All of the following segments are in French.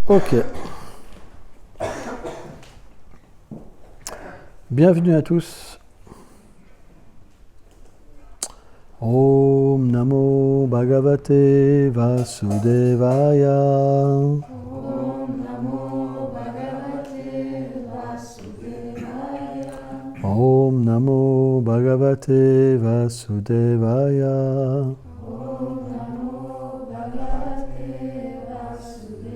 Ok. Bienvenue à tous. Om Namo Bhagavate Vasudevaya. Om Namo Bhagavate Vasudevaya. Om Namo Bhagavate Vasudevaya. Om Namo Bhagavate Vasudevaya.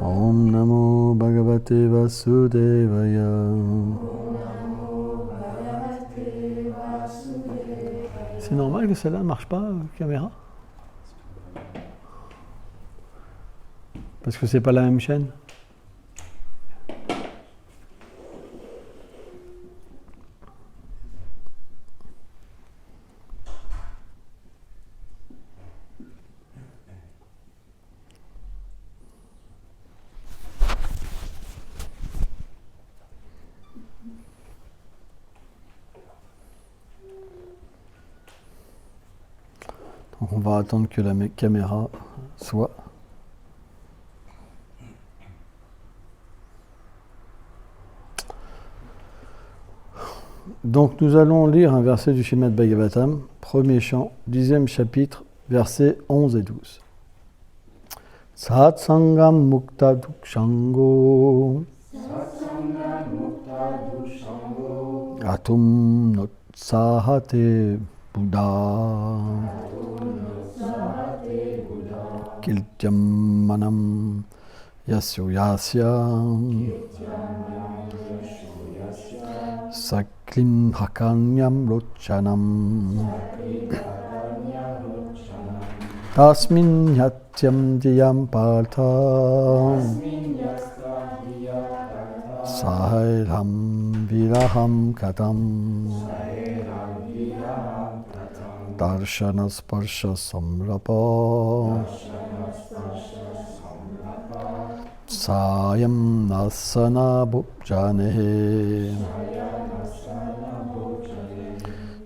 Om Namo Bhagavate Vasudevaya. C'est normal que celle-là ne marche pas, caméra? Parce que c'est pas la même chaîne. Donc on va attendre que la caméra soit. Donc nous allons lire un verset du Srimad Bhagavatam, premier chant, 10e chapitre, versets 11 et 12. Satsangam mukta dukshango atum notsahate buddha kiltyam manam yasyo yasya saklim hakanyam lochanam tasmin yatyam diyam partha sahairam viraham katam darshana sparsha samrapa sayam nasana bhujane.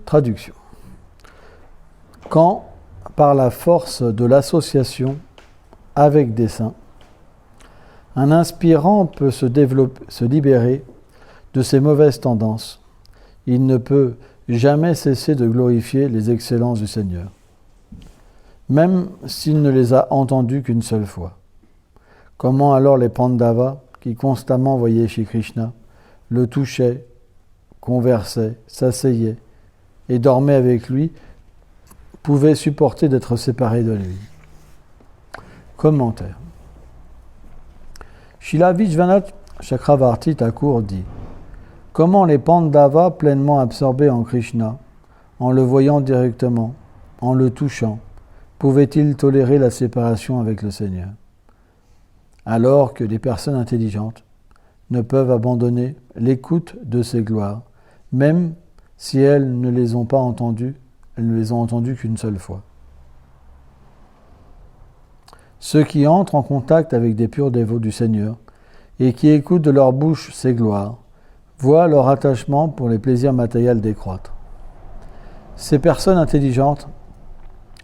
Traduction. Quand, par la force de l'association avec des saints, un inspirant peut se libérer de ses mauvaises tendances, il ne peut jamais cesser de glorifier les excellences du Seigneur, même s'il ne les a entendues qu'une seule fois. Comment alors les Pandavas, qui constamment voyaient Shri Krishna, le touchaient, conversaient, s'asseyaient et dormaient avec lui, pouvaient supporter d'être séparés de lui? Commentaire. Srila Vishwanath Chakravarti Thakur dit: comment les Pandavas, pleinement absorbés en Krishna, en le voyant directement, en le touchant, pouvaient-ils tolérer la séparation avec le Seigneur? Alors que les personnes intelligentes ne peuvent abandonner l'écoute de ses gloires, même si elles ne les ont pas entendues, elles ne les ont entendues qu'une seule fois. Ceux qui entrent en contact avec des purs dévots du Seigneur et qui écoutent de leur bouche ses gloires, voient leur attachement pour les plaisirs matériels décroître. Ces personnes intelligentes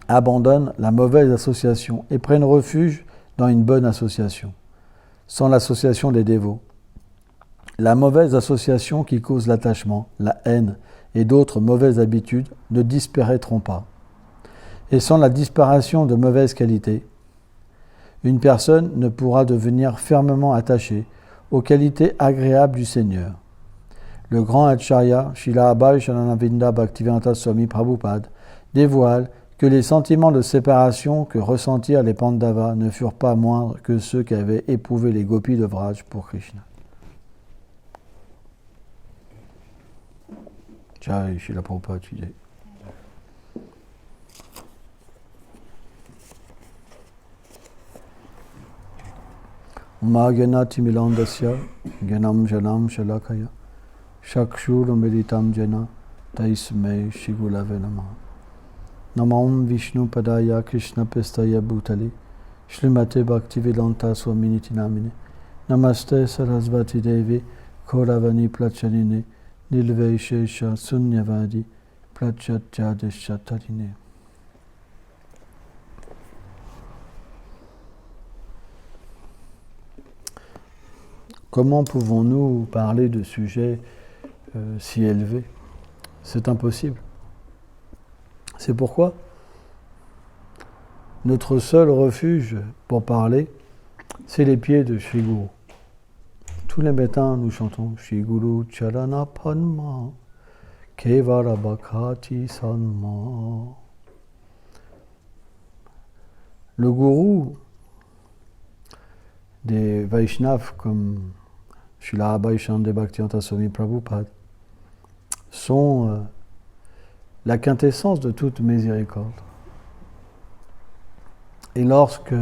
abandonnent la mauvaise association et prennent refuge dans une bonne association, sans l'association des dévots. La mauvaise association qui cause l'attachement, la haine et d'autres mauvaises habitudes ne disparaîtront pas. Et sans la disparition de mauvaises qualités, une personne ne pourra devenir fermement attachée aux qualités agréables du Seigneur. Le grand Acharya, Srila Abhay Shananavinda Bhaktivedanta Swami Prabhupada, dévoile que les sentiments de séparation que ressentirent les Pandavas ne furent pas moindres que ceux qu'avaient éprouvés les gopis de Vraj pour Krishna. Jai Srila Prabhupada Jai. Magyanati milandasya gyanam janam shalakaya shakshur meditam jana taisme shigulave namaha. Namam Vishnu Padaya Krishna Pestaya Bhutale Shrimate Bhaktivedanta Swaminiti Namine Namaste Sarasvati Devi Kauravani Plachanine Nilveshesha Sunyavadi Prachatjadeshatarine. Comment pouvons-nous parler de sujets si élevés? C'est impossible. C'est pourquoi notre seul refuge pour parler, c'est les pieds de Shri Guru. Tous les matins, nous chantons Shri Guru Charana Padma Kevara Bhakati Sanma. Le gourou des Vaishnavas comme Srila Abhay Chandra Bhaktivedanta Swami Prabhupada sont la quintessence de toute miséricorde. Et lorsque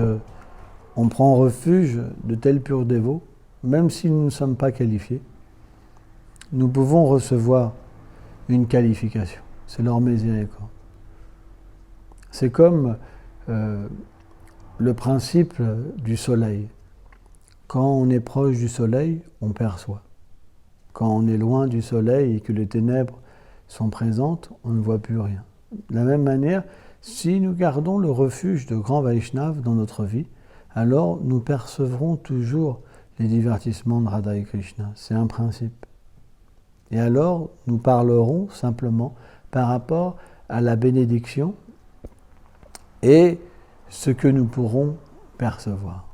on prend refuge de tels purs dévots, même si nous ne sommes pas qualifiés, nous pouvons recevoir une qualification. C'est leur miséricorde. C'est comme le principe du soleil. Quand on est proche du soleil, on perçoit. Quand on est loin du soleil et que les ténèbres sont présentes, on ne voit plus rien. De la même manière, si nous gardons le refuge de grands Vaishnavas dans notre vie, alors nous percevrons toujours les divertissements de Radha et Krishna. C'est un principe. Et alors, nous parlerons simplement par rapport à la bénédiction et ce que nous pourrons percevoir.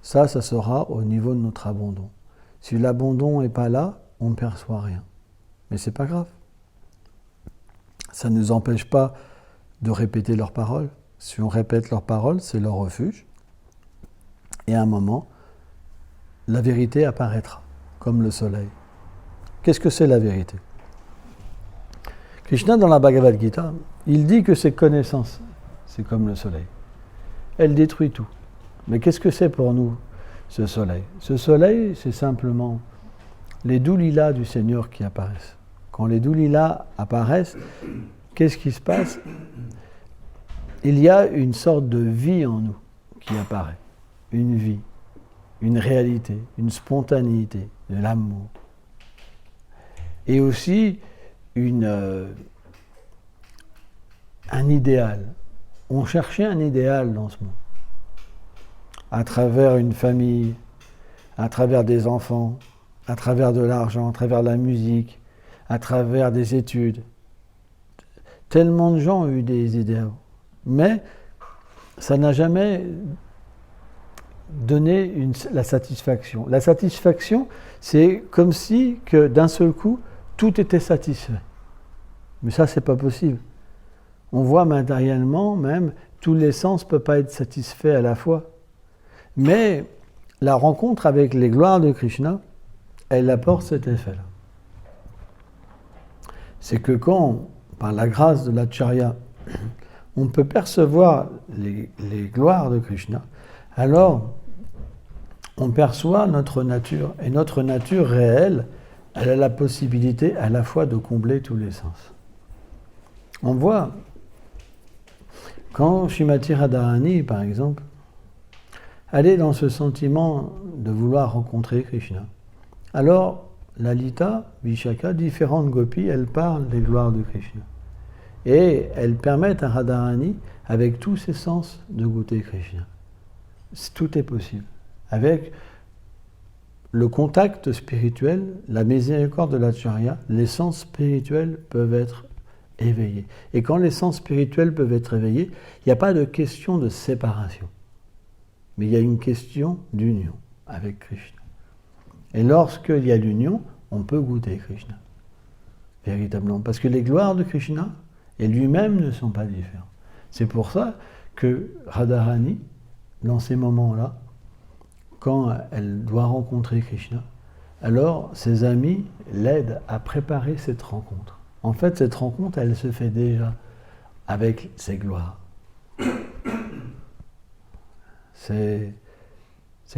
Ça sera au niveau de notre abandon. Si l'abandon n'est pas là, on ne perçoit rien. Mais ce n'est pas grave. Ça ne nous empêche pas de répéter leurs paroles. Si on répète leurs paroles, c'est leur refuge. Et à un moment, la vérité apparaîtra, comme le soleil. Qu'est-ce que c'est la vérité? Krishna, dans la Bhagavad Gita, il dit que ses connaissances, c'est comme le soleil. Elle détruit tout. Mais qu'est-ce que c'est pour nous, ce soleil? Ce soleil, c'est simplement les doux lilas du Seigneur qui apparaissent. Quand les doux lilas apparaissent, qu'est-ce qui se passe? Il y a une sorte de vie en nous qui apparaît. Une vie, une réalité, une spontanéité, de l'amour. Et aussi un idéal. On cherchait un idéal dans ce monde. À travers une famille, à travers des enfants, à travers de l'argent, à travers la musique, à travers des études. Tellement de gens ont eu des idéaux. Mais ça n'a jamais donné la satisfaction. La satisfaction, c'est comme si que d'un seul coup, tout était satisfait. Mais ça, c'est pas possible. On voit matériellement même, tous les sens ne peuvent pas être satisfaits à la fois. Mais la rencontre avec les gloires de Krishna, elle apporte cet effet-là. C'est que quand, par la grâce de l'Acharya, on peut percevoir les gloires de Krishna, alors on perçoit notre nature. Et notre nature réelle, elle a la possibilité à la fois de combler tous les sens. On voit, quand Srimati Radharani, par exemple, elle est dans ce sentiment de vouloir rencontrer Krishna. Alors, Lalita, Vishaka, différentes gopis, elles parlent des gloires de Krishna. Et elles permettent à Radharani, avec tous ses sens, de goûter Krishna. Tout est possible. Avec le contact spirituel, la miséricorde de l'Acharya, les sens spirituels peuvent être éveillés. Et quand les sens spirituels peuvent être éveillés, il n'y a pas de question de séparation. Mais il y a une question d'union avec Krishna. Et lorsqu'il y a l'union, on peut goûter Krishna. Véritablement. Parce que les gloires de Krishna et lui-même ne sont pas différents. C'est pour ça que Radharani, dans ces moments-là, quand elle doit rencontrer Krishna, alors ses amis l'aident à préparer cette rencontre. En fait, cette rencontre, elle se fait déjà avec ses gloires. C'est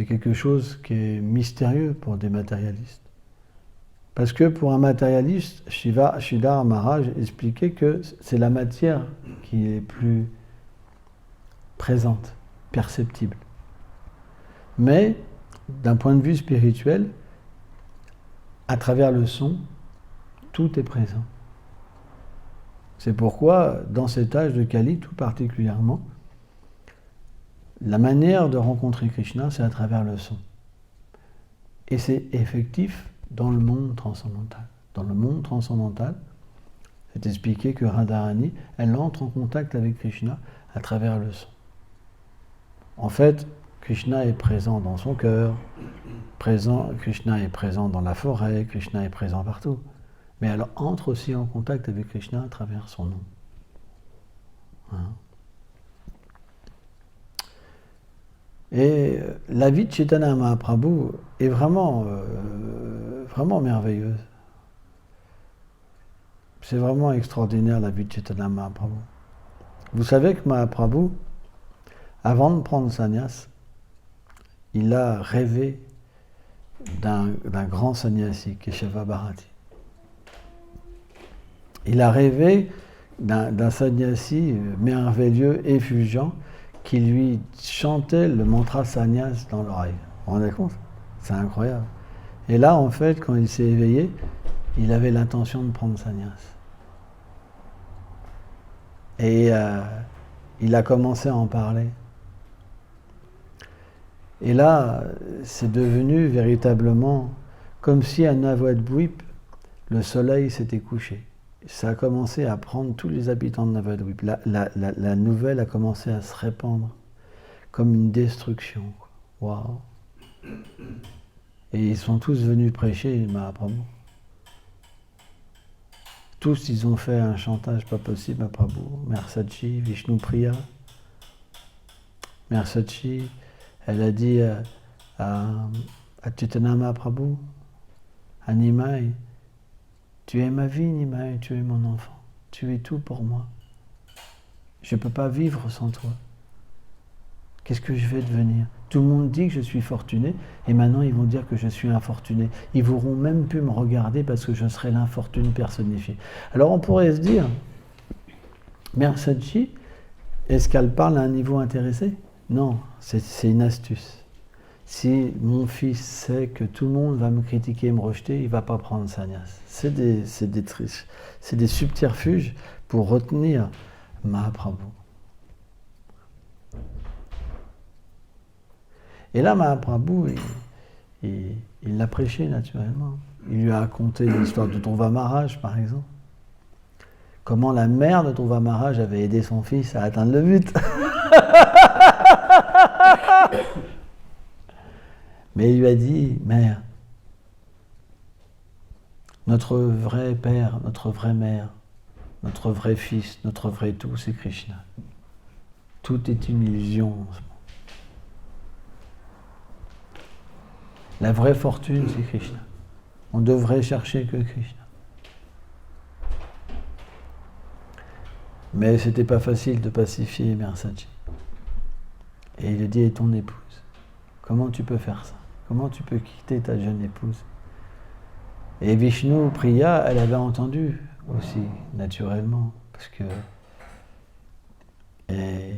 quelque chose qui est mystérieux pour des matérialistes. Parce que pour un matérialiste, Sridhar Maharaj expliquait que c'est la matière qui est plus présente, perceptible. Mais, d'un point de vue spirituel, à travers le son, tout est présent. C'est pourquoi, dans cet âge de Kali, tout particulièrement, la manière de rencontrer Krishna, c'est à travers le son. Et c'est effectif dans le monde transcendantal. Dans le monde transcendantal, c'est expliqué que Radharani, elle entre en contact avec Krishna à travers le son. En fait, Krishna est présent dans son cœur, Krishna est présent dans la forêt, Krishna est présent partout. Mais elle entre aussi en contact avec Krishna à travers son nom. Hein? Et la vie de Chaitanya Mahaprabhu est vraiment merveilleuse. C'est vraiment extraordinaire la vie de Chaitanya Mahaprabhu. Vous savez que Mahaprabhu, avant de prendre sannyas, il a rêvé d'un grand sannyasi, Keshava Bharati. Il a rêvé d'un sannyasi merveilleux, effulgent, qui lui chantait le mantra sannyas dans l'oreille. Vous vous rendez compte? C'est incroyable. Et là, en fait, quand il s'est éveillé, il avait l'intention de prendre sannyas. Et il a commencé à en parler. Et là, c'est devenu véritablement comme si à Navadvip, le soleil s'était couché. Ça a commencé à prendre tous les habitants de Navadvip. La nouvelle a commencé à se répandre comme une destruction. Waouh! Et ils sont tous venus prêcher Mahaprabhu. Tous, ils ont fait un chantage pas possible à Prabhu. Mersachi, Vishnu Priya. Mersachi, elle a dit à Chaitanya Mahaprabhu, à Nimai, tu es ma vie, Nimai, tu es mon enfant. Tu es tout pour moi. Je ne peux pas vivre sans toi. Qu'est-ce que je vais devenir? Tout le monde dit que je suis fortuné, et maintenant ils vont dire que je suis infortuné. Ils ne pourront même plus me regarder parce que je serai l'infortune personnifiée. Alors on pourrait se dire, Mersachi, est-ce qu'elle parle à un niveau intéressé? Non, c'est une astuce. Si mon fils sait que tout le monde va me critiquer et me rejeter, il ne va pas prendre sannyas. C'est des subterfuges pour retenir Mahaprabhu. Et là, Mahaprabhu, il l'a prêché naturellement. Il lui a raconté l'histoire de Dhruva Maharaj, par exemple. Comment la mère de Dhruva Maharaj avait aidé son fils à atteindre le but. Mais il lui a dit, mère, notre vrai père, notre vraie mère, notre vrai fils, notre vrai tout, c'est Krishna. Tout est une illusion en ce moment. La vraie fortune, c'est Krishna. On devrait chercher que Krishna. Mais c'était pas facile de pacifier Mersachi. Et il a dit, et ton épouse, comment tu peux faire ça? Comment tu peux quitter ta jeune épouse? Et Vishnu Priya, elle avait entendu aussi, naturellement, parce que... Et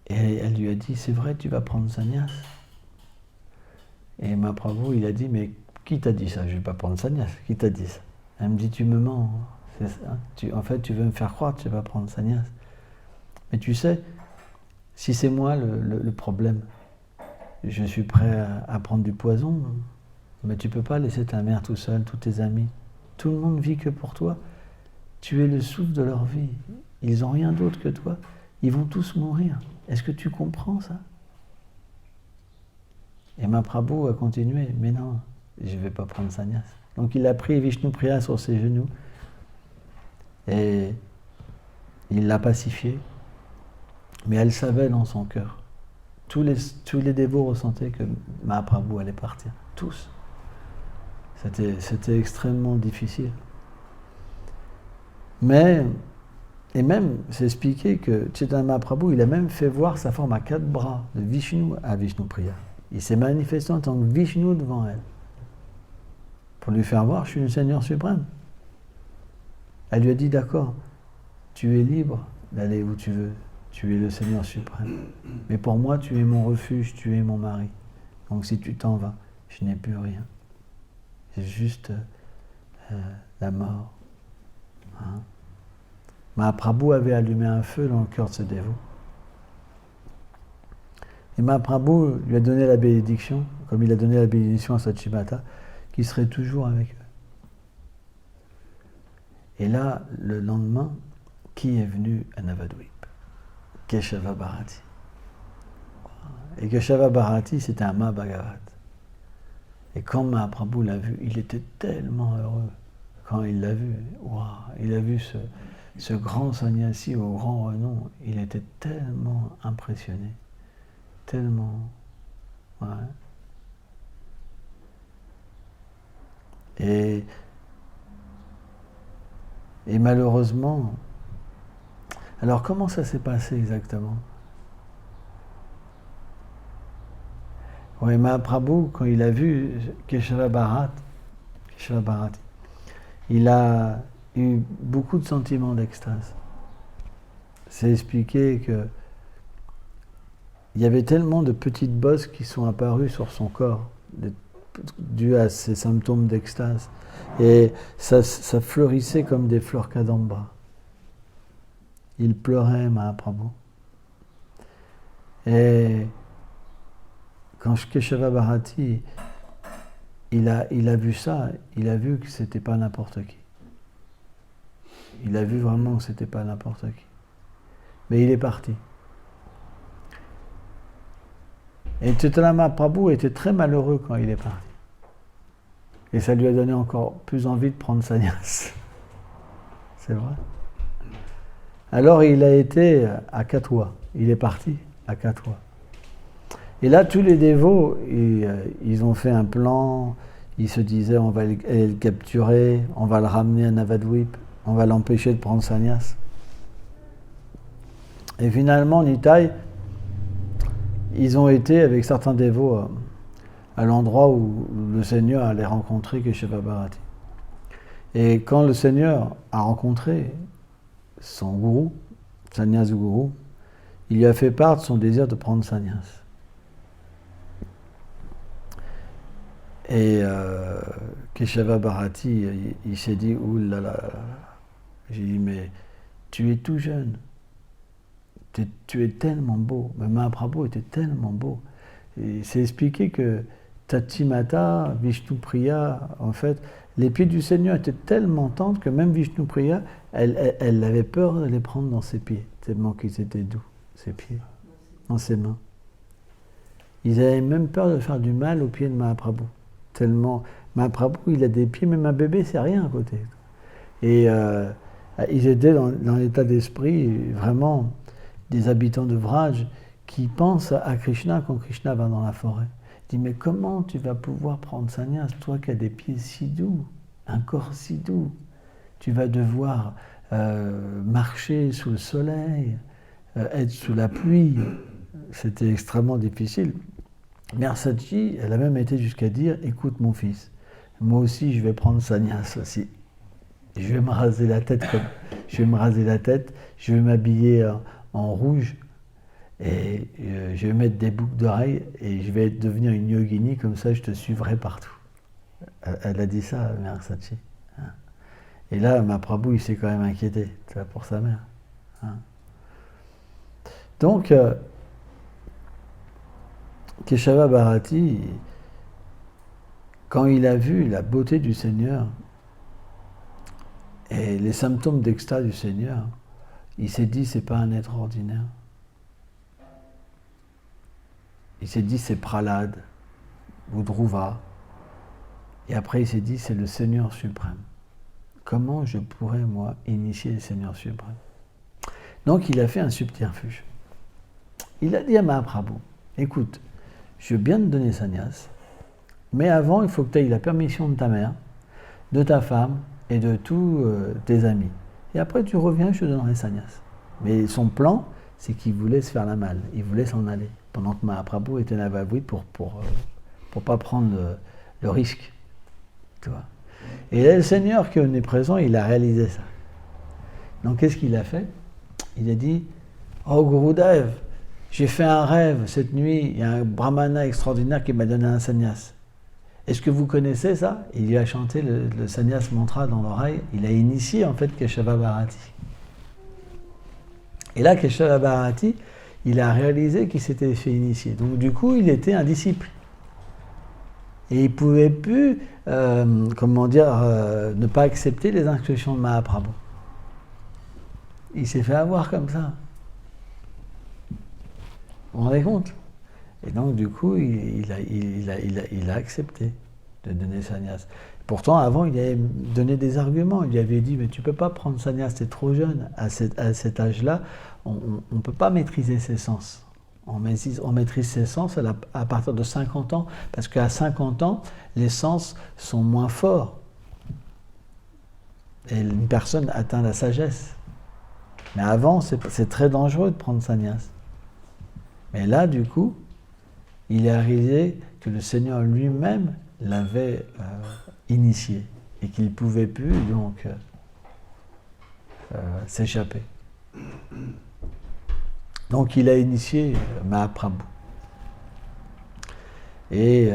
elle lui a dit, c'est vrai, tu vas prendre sannyas? Et Mahaprabhu, il a dit, mais qui t'a dit ça? Je ne vais pas prendre sannyas. Qui t'a dit ça? Elle me dit, tu me mens. C'est ça. En fait, tu veux me faire croire que tu vas prendre sannyas. Mais tu sais, si c'est moi le problème, je suis prêt à prendre du poison, mais tu ne peux pas laisser ta mère tout seul, tous tes amis. Tout le monde vit que pour toi. Tu es le souffle de leur vie. Ils n'ont rien d'autre que toi. Ils vont tous mourir. Est-ce que tu comprends ça? Et Mahaprabhu a continué, mais non, je ne vais pas prendre sannyas. Donc il a pris Vishnu Priya sur ses genoux et il l'a pacifiée. Mais elle savait dans son cœur. Tous les dévots ressentaient que Mahaprabhu allait partir. Tous. C'était extrêmement difficile. Mais, et même, c'est expliqué que Chaitanya Mahaprabhu, il a même fait voir sa forme à 4 bras de Vishnu à Vishnu Priya. Il s'est manifesté en tant que Vishnu devant elle. Pour lui faire voir, je suis le Seigneur suprême. Elle lui a dit, d'accord, tu es libre d'aller où tu veux. Tu es le Seigneur suprême. Mais pour moi, tu es mon refuge, tu es mon mari. Donc si tu t'en vas, je n'ai plus rien. C'est juste la mort. Hein? Mahaprabhu avait allumé un feu dans le cœur de ce dévot. Et Mahaprabhu lui a donné la bénédiction comme il a donné la bénédiction à Sachimata, qu'il serait toujours avec eux. Et là, le lendemain, qui est venu à Navadvip? Keshava Bharati. Et Keshava Bharati, c'était un Mahabhagavat. Et quand Mahaprabhu l'a vu, il était tellement heureux. Quand il l'a vu, il a vu ce grand sannyasi au grand renom, il était tellement impressionné. Tellement... Ouais. Et malheureusement... Alors comment ça s'est passé exactement? Oui, Mahaprabhu, quand il a vu Keshava Bharati, il a eu beaucoup de sentiments d'extase. C'est expliqué que il y avait tellement de petites bosses qui sont apparues sur son corps, dues à ces symptômes d'extase. Et ça fleurissait comme des fleurs kadamba. Il pleurait, Mahaprabhu. Et quand Keshava Bharati, il a vu ça, il a vu que c'était pas n'importe qui. Il a vu vraiment que c'était pas n'importe qui. Mais il est parti. Et Chaitanya Mahaprabhu était très malheureux quand il est parti. Et ça lui a donné encore plus envie de prendre sannyas. C'est vrai. Alors il a été à Katwa. Il est parti à Katwa. Et là, tous les dévots, ils ont fait un plan. Ils se disaient, on va le capturer, on va le ramener à Navadvip, on va l'empêcher de prendre sannyas. Et finalement, Nitai, ils ont été avec certains dévots à l'endroit où le Seigneur allait rencontrer Keshava Bharati. Et quand le Seigneur a rencontré son gourou, sannyas gourou, il lui a fait part de son désir de prendre sannyas. Et Keshava Bharati, il s'est dit, ouh là là, j'ai dit, mais tu es tout jeune, tu es tellement beau. Mais Mahaprabhu était tellement beau. Et c'est expliqué que Tatimata, Vishnupriya, en fait, les pieds du Seigneur étaient tellement tendres que même Vishnupriya, elle avait peur de les prendre dans ses pieds, tellement qu'ils étaient doux, ses pieds, dans ses mains. Ils avaient même peur de faire du mal aux pieds de Mahaprabhu. Tellement, Mahaprabhu, il a des pieds, même un bébé, c'est rien à côté. Et ils étaient dans l'état d'esprit, vraiment, des habitants de Vraj qui pensent à Krishna quand Krishna va dans la forêt. Il dit, mais comment tu vas pouvoir prendre sannyas, toi qui as des pieds si doux, un corps si doux? Tu vas devoir marcher sous le soleil, être sous la pluie. C'était extrêmement difficile. Mersaji, elle a même été jusqu'à dire, écoute mon fils, moi aussi je vais prendre sannyas aussi. Je vais me raser la tête je vais m'habiller en rouge et je vais mettre des boucles d'oreilles et je vais devenir une yogini, comme ça je te suivrai partout. Elle a dit ça, Mersaji. Et là, Mahaprabhu, il s'est quand même inquiété, pour sa mère. Donc, Keshava Bharati, quand il a vu la beauté du Seigneur et les symptômes d'extase du Seigneur, il s'est dit, c'est pas un être ordinaire. Il s'est dit, c'est Prahlad ou Dhruva. Et après, il s'est dit, c'est le Seigneur suprême. Comment je pourrais, moi, initier le Seigneur suprême? Donc, il a fait un subterfuge. Il a dit à Mahaprabhu, écoute, je veux bien te donner sannyas, mais avant, il faut que tu aies la permission de ta mère, de ta femme et de tous tes amis. Et après, tu reviens, je te donnerai sannyas. Mais son plan, c'est qu'il voulait se faire la malle, il voulait s'en aller, pendant que Mahaprabhu était là pour pas prendre le risque. Tu vois. Et là, le Seigneur qui est présent, il a réalisé ça. Donc, qu'est-ce qu'il a fait? Il a dit, oh Gurudev, j'ai fait un rêve cette nuit, il y a un brahmana extraordinaire qui m'a donné un sannyas. Est-ce que vous connaissez ça? Il lui a chanté le sannyas mantra dans l'oreille, il a initié en fait Keshava Bharati. Et là, Keshava Bharati, il a réalisé qu'il s'était fait initier. Donc du coup, il était un disciple. Et il ne pouvait plus, ne pas accepter les instructions de Mahaprabhu. Il s'est fait avoir comme ça. Vous vous rendez compte? Et donc, du coup, il a accepté de donner sannyas. Pourtant, avant, il avait donné des arguments. Il lui avait dit, mais tu ne peux pas prendre sannyas, tu es trop jeune. À cet âge-là, on ne peut pas maîtriser ses sens. On maîtrise ses sens à partir de 50 ans, parce qu'à 50 ans, les sens sont moins forts. Et une personne atteint la sagesse. Mais avant, c'est très dangereux de prendre sannyas. Mais là, du coup, il est arrivé que le Seigneur lui-même l'avait initié et qu'il ne pouvait plus donc s'échapper. Donc il a initié Mahaprabhu. Et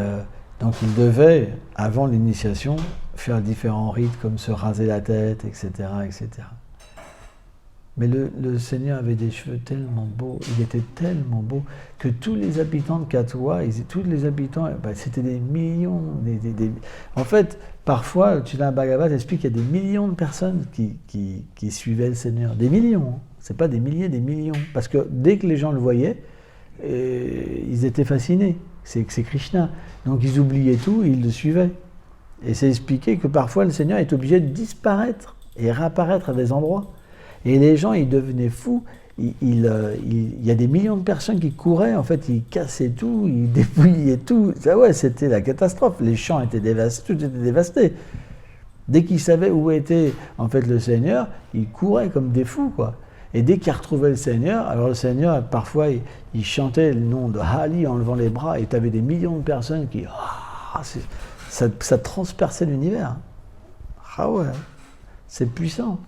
donc il devait, avant l'initiation, faire différents rites comme se raser la tête, etc. etc. Mais le Seigneur avait des cheveux tellement beaux, il était tellement beau, que tous les habitants de Katwa, tous les habitants, c'était des millions. En fait, parfois, Chitanya Bhagavat explique qu'il y a des millions de personnes qui suivaient le Seigneur. Des millions, hein. C'est pas des milliers, des millions. Parce que dès que les gens le voyaient, ils étaient fascinés. C'est Krishna. Donc ils oubliaient tout et ils le suivaient. Et c'est expliqué que parfois le Seigneur est obligé de disparaître et réapparaître à des endroits. Et les gens, ils devenaient fous. Il y a des millions de personnes qui couraient, en fait, ils cassaient tout, ils dépouillaient tout. Ça, ouais, c'était la catastrophe. Les champs étaient dévastés, tout était dévasté. Dès qu'ils savaient où était, en fait, le Seigneur, ils couraient comme des fous, quoi. Et dès qu'ils retrouvaient le Seigneur, alors le Seigneur, parfois, il chantait le nom de Hari en levant les bras, et tu avais des millions de personnes qui... ça transperçait l'univers. Ah ouais, c'est puissant.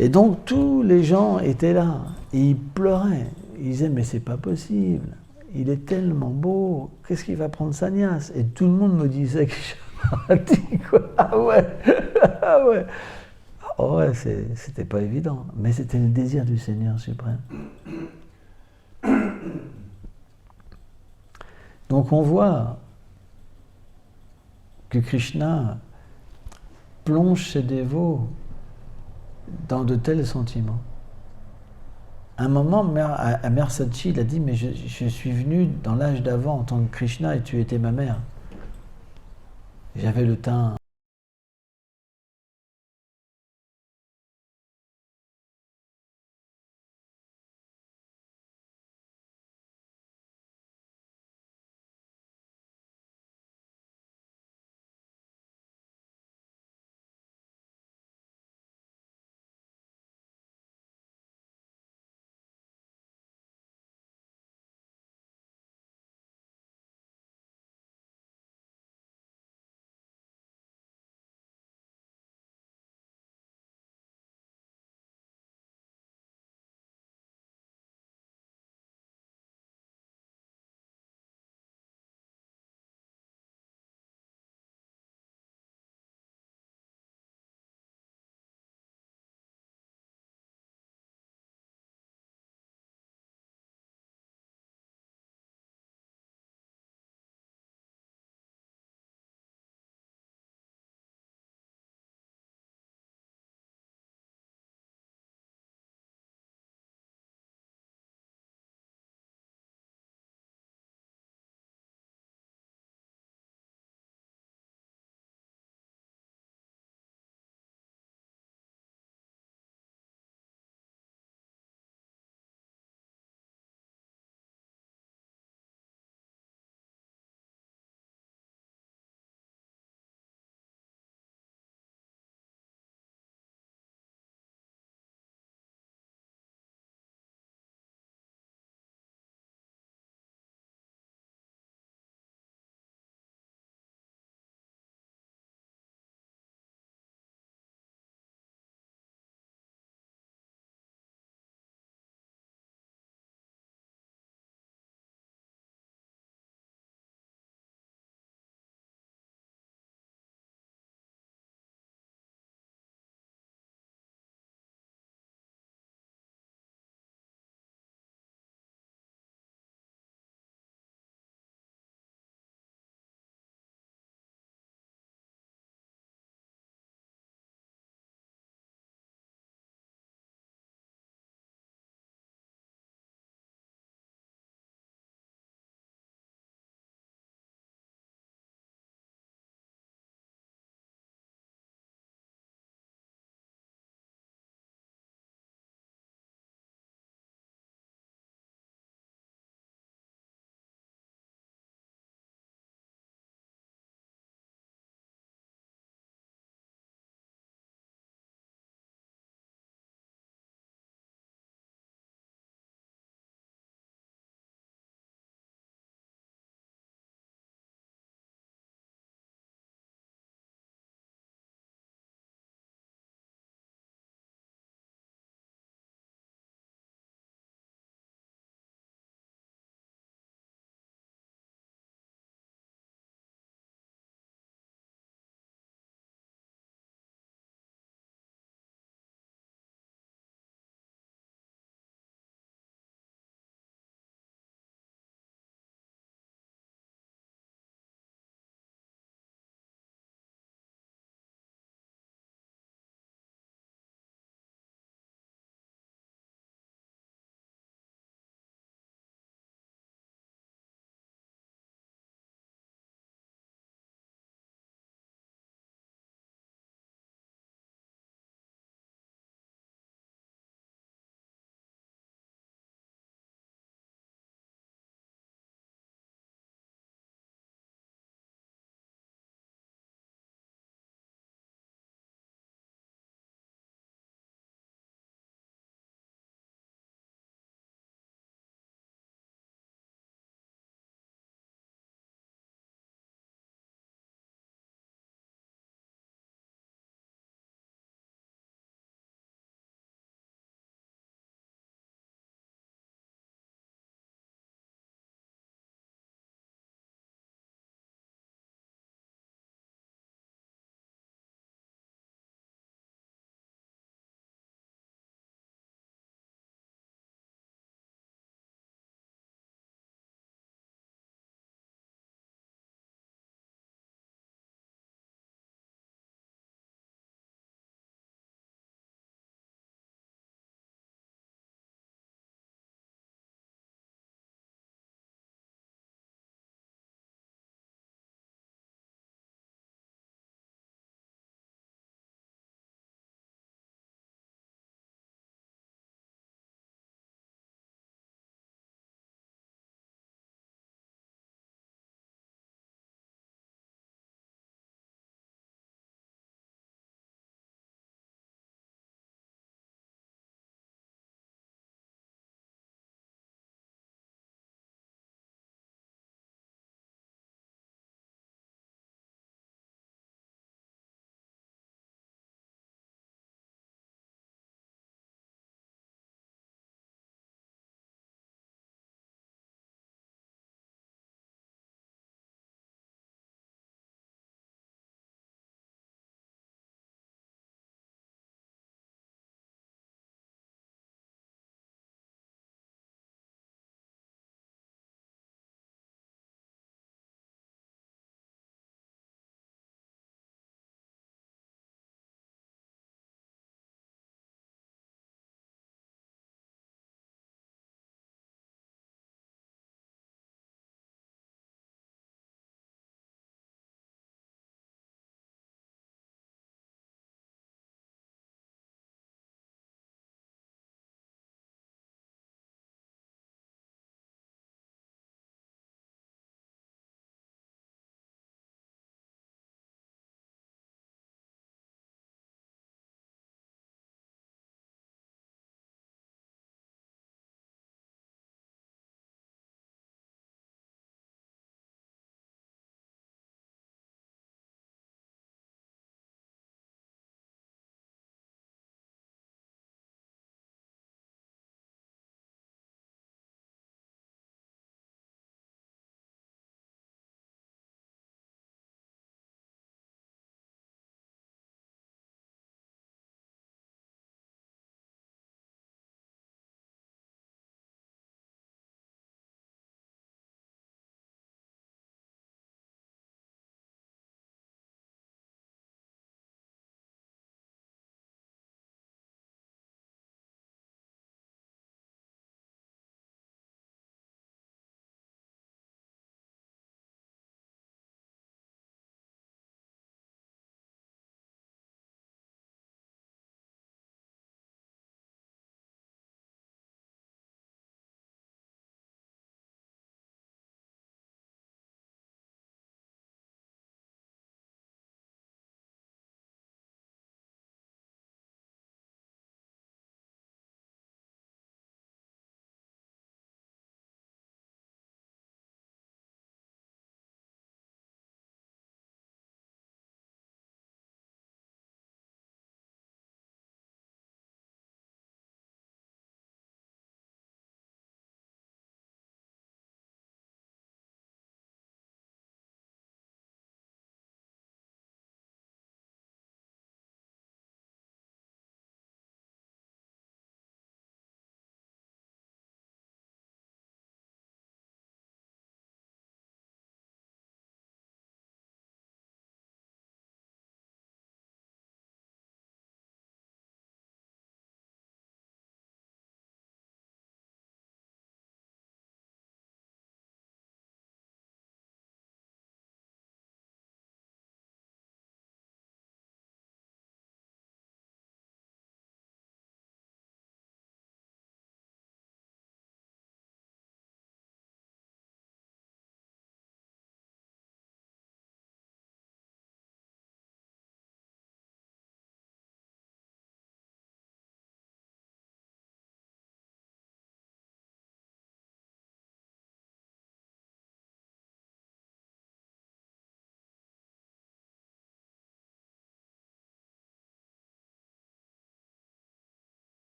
Et donc tous les gens étaient là, et ils pleuraient. Ils disaient, mais c'est pas possible, il est tellement beau, qu'est-ce qu'il va prendre sannyas? Et tout le monde me disait que je dit quoi. Ah ouais, ah ouais. Oh ouais, c'était pas évident, mais c'était le désir du Seigneur suprême. Donc on voit que Krishna plonge ses dévots dans de tels sentiments. À un moment, à Mère Sachi, il a dit, mais je suis venu dans l'âge d'avant en tant que Krishna et tu étais ma mère. J'avais le teint